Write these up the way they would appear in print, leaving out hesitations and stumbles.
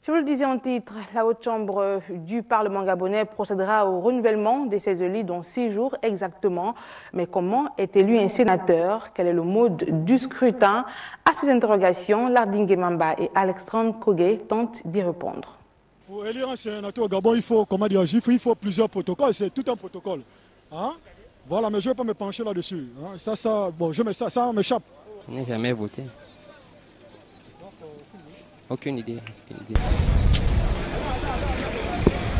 Je vous le disais en titre, la Haute Chambre du Parlement gabonais procédera au renouvellement de ses élus dans 6 jours exactement. Mais comment est élu un sénateur? Quel est le mode du scrutin? À ces interrogations, Lardingue Mamba et Alexandre Kogué tentent d'y répondre. Pour élire un sénateur au Gabon, il faut plusieurs protocoles, c'est tout un protocole. Hein? Voilà, mais je ne vais pas me pencher là-dessus. Hein? Ça m'échappe. Je n'ai jamais voté. Aucune idée.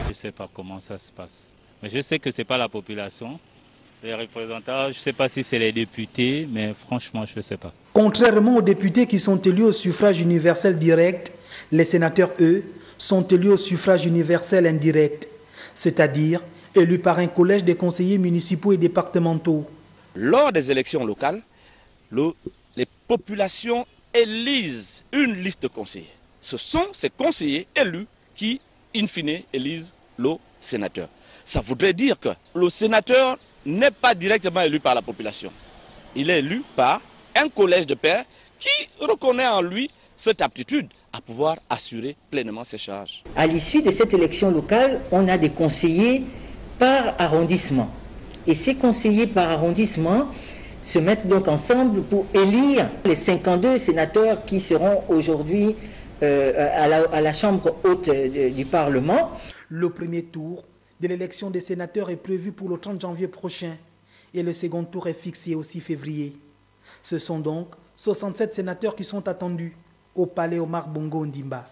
Je ne sais pas comment ça se passe. Mais je sais que ce n'est pas la population. Les représentants, je ne sais pas si c'est les députés, mais franchement, je ne sais pas. Contrairement aux députés qui sont élus au suffrage universel direct, les sénateurs, eux, sont élus au suffrage universel indirect, c'est-à-dire élus par un collège des conseillers municipaux et départementaux. Lors des élections locales, les populations élisent une liste de conseillers. Ce sont ces conseillers élus qui, in fine, élisent le sénateur. Ça voudrait dire que le sénateur n'est pas directement élu par la population. Il est élu par un collège de pairs qui reconnaît en lui cette aptitude à pouvoir assurer pleinement ses charges. À l'issue de cette élection locale, on a des conseillers par arrondissement. Et ces conseillers par arrondissement se mettent donc ensemble pour élire les 52 sénateurs qui seront aujourd'hui à la Chambre haute du Parlement. Le premier tour de l'élection des sénateurs est prévu pour le 30 janvier prochain et le second tour est fixé au 6 février. Ce sont donc 67 sénateurs qui sont attendus au palais Omar Bongo Ondimba.